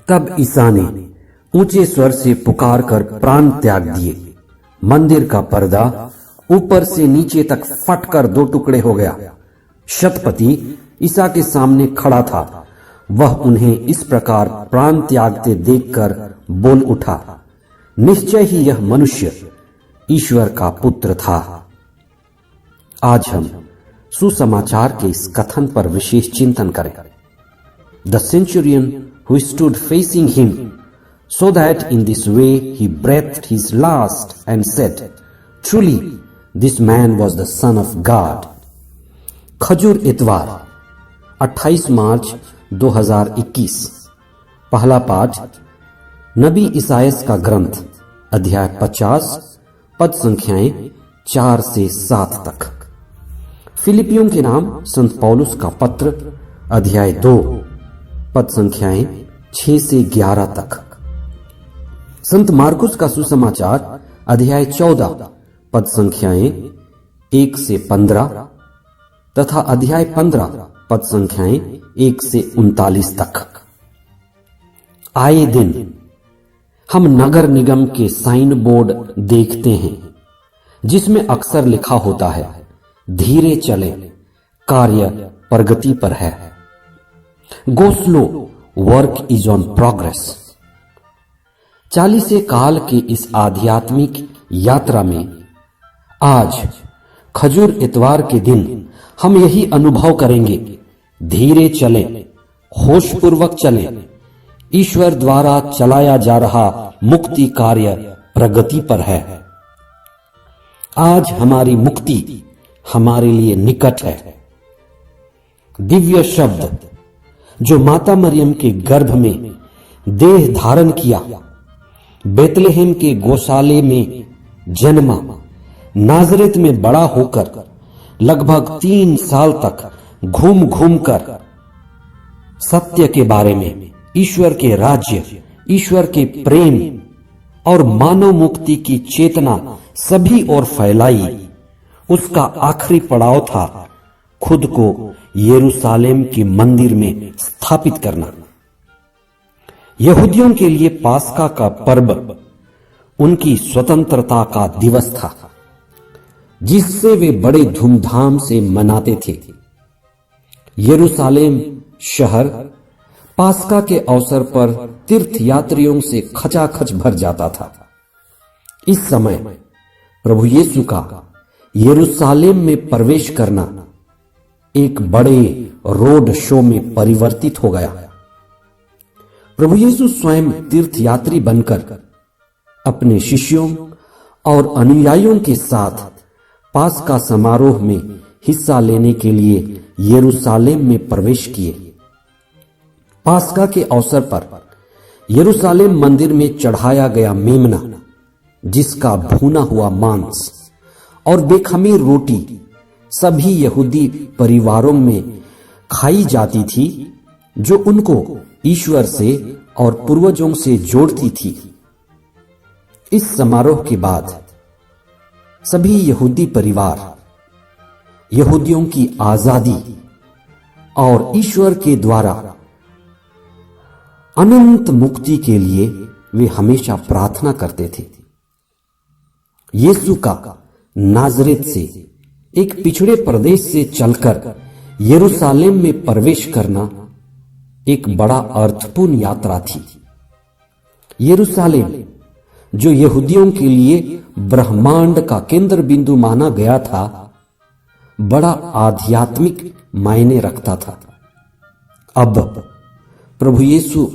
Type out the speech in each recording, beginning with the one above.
तब ईसा ने ऊंचे स्वर से पुकार कर प्राण त्याग दिए। मंदिर का पर्दा ऊपर से नीचे तक फटकर दो टुकड़े हो गया। शतपति ईसा के सामने खड़ा था। वह उन्हें इस प्रकार प्राण त्यागते देखकर बोल उठा, निश्चय ही यह मनुष्य ईश्वर का पुत्र था। आज हम सुसमाचार के इस कथन पर विशेष चिंतन करें। The Centurion who stood facing him, so that in this way he breathed his last and said, truly this man was the son of God. खजूर इतवार 28 मार्च 2021। पहला पाठ नबी इसायास का ग्रंथ अध्याय 50 पद संख्याएं 4 से 7 तक। फिलिपियों के नाम संत पौलुस का पत्र अध्याय 2 पद संख्याएं 6 से 11 तक। संत मार्कुस का सुसमाचार अध्याय 14 पद संख्याएं 1 से 15 तथा अध्याय 15 पद संख्याएं 1 से 39 तक। आए दिन हम नगर निगम के साइन बोर्ड देखते हैं जिसमें अक्सर लिखा होता है, धीरे चले, कार्य प्रगति पर है। Go slow, work is on progress. 40 काल के इस आध्यात्मिक यात्रा में आज खजूर इतवार के दिन हम यही अनुभव करेंगे, धीरे चले, होशपूर्वक चले। ईश्वर द्वारा चलाया जा रहा मुक्ति कार्य प्रगति पर है। आज हमारी मुक्ति हमारे लिए निकट है। दिव्य शब्द जो माता मरियम के गर्भ में देह धारण किया, बेतलेहम के गौशाले में जन्मा, नाजरेत में बड़ा होकर लगभग 3 साल तक घूम घूम कर सत्य के बारे में, ईश्वर के राज्य, ईश्वर के प्रेम और मानव मुक्ति की चेतना सभी ओर फैलाई। उसका आखिरी पड़ाव था खुद को यरूशलेम के मंदिर में स्थापित करना। यहूदियों के लिए पास्का का पर्व उनकी स्वतंत्रता का दिवस था, जिससे वे बड़े धूमधाम से मनाते थे। यरूशलेम शहर पास्का के अवसर पर तीर्थयात्रियों से खचाखच भर जाता था। इस समय प्रभु यीशु का यरूशलेम में प्रवेश करना एक बड़े रोड शो में परिवर्तित हो गया। प्रभु यीशु स्वयं तीर्थयात्री बनकर अपने शिष्यों और अनुयायियों के साथ पास्का समारोह में हिस्सा लेने के लिए यरूशलेम में प्रवेश किए। पास्का के अवसर पर यरूशलेम मंदिर में चढ़ाया गया मेमना, जिसका भुना हुआ मांस और बेखमीर रोटी सभी यहूदी परिवारों में खाई जाती थी, जो उनको ईश्वर से और पूर्वजों से जोड़ती थी। इस समारोह के बाद सभी यहूदी परिवार यहूदियों की आजादी और ईश्वर के द्वारा अनंत मुक्ति के लिए वे हमेशा प्रार्थना करते थे। यीशु का नाजरेत से एक पिछड़े प्रदेश से चलकर यरूशलेम में प्रवेश करना एक बड़ा अर्थपूर्ण यात्रा थी। यरूशलेम, जो यहूदियों के लिए ब्रह्मांड का केंद्र बिंदु माना गया था, बड़ा आध्यात्मिक मायने रखता था। अब प्रभु यीशु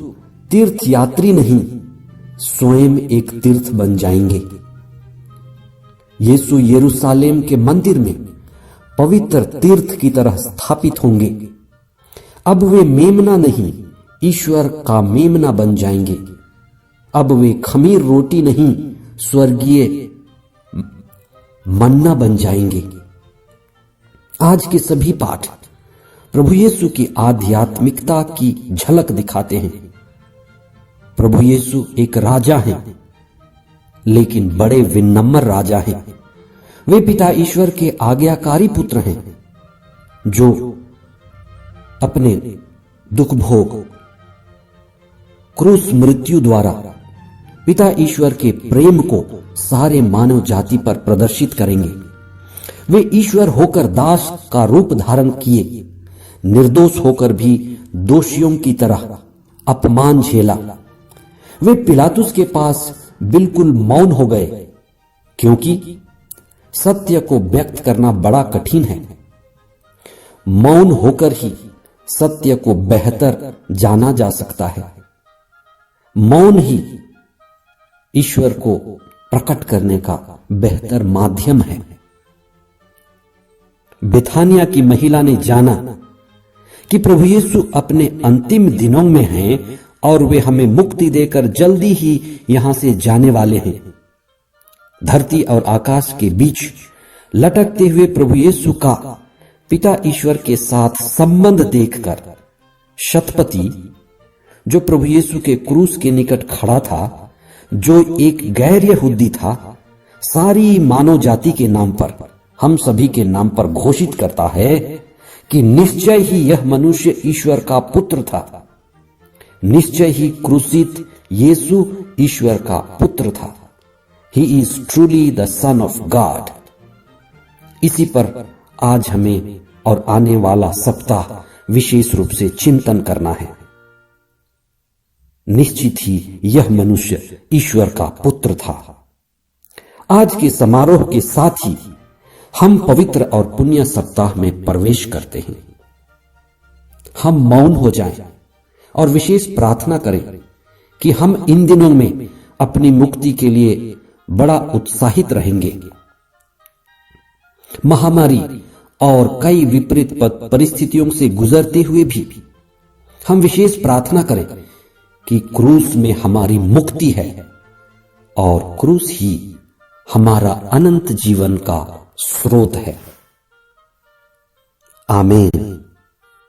तीर्थयात्री नहीं, स्वयं एक तीर्थ बन जाएंगे। यीशु यरूशलेम के मंदिर में पवित्र तीर्थ की तरह स्थापित होंगे। अब वे मेमना नहीं, ईश्वर का मेमना बन जाएंगे। अब वे खमीर रोटी नहीं, स्वर्गीय मन्ना बन जाएंगे। आज के सभी पाठ प्रभु यीशु की आध्यात्मिकता की झलक दिखाते हैं। प्रभु यीशु एक राजा हैं, लेकिन बड़े विनम्र राजा हैं। वे पिता ईश्वर के आज्ञाकारी पुत्र हैं, जो अपने दुख भोग क्रूस मृत्यु द्वारा पिता ईश्वर के प्रेम को सारे मानव जाति पर प्रदर्शित करेंगे। वे ईश्वर होकर दास का रूप धारण किए, निर्दोष होकर भी दोषियों की तरह अपमान झेला। वे पिलातुस के पास बिल्कुल मौन हो गए, क्योंकि सत्य को व्यक्त करना बड़ा कठिन है। मौन होकर ही सत्य को बेहतर जाना जा सकता है। मौन ही ईश्वर को प्रकट करने का बेहतर माध्यम है। बेथानिया की महिला ने जाना कि प्रभु यीशु अपने अंतिम दिनों में हैं और वे हमें मुक्ति देकर जल्दी ही यहां से जाने वाले हैं। धरती और आकाश के बीच लटकते हुए प्रभु यीशु का पिता ईश्वर के साथ संबंध देखकर शतपति, जो प्रभु यीशु के क्रूस के निकट खड़ा था, जो एक गैर यहूदी था, सारी मानव जाति के नाम पर, हम सभी के नाम पर घोषित करता है कि निश्चय ही यह मनुष्य ईश्वर का पुत्र था। निश्चय ही क्रूसित यीशु ईश्वर का पुत्र था। He is truly the son of God. इसी पर आज हमें और आने वाला सप्ताह विशेष रूप से चिंतन करना है। निश्चित ही यह मनुष्य ईश्वर का पुत्र था। आज के समारोह के साथ ही हम पवित्र और पुण्य सप्ताह में प्रवेश करते हैं। हम मौन हो जाएं और विशेष प्रार्थना करें कि हम इन दिनों में अपनी मुक्ति के लिए बड़ा उत्साहित रहेंगे। महामारी और कई विपरीत परिस्थितियों से गुजरते हुए भी हम विशेष प्रार्थना करें कि क्रूस में हमारी मुक्ति है और क्रूस ही हमारा अनंत जीवन का स्रोत है। आमीन।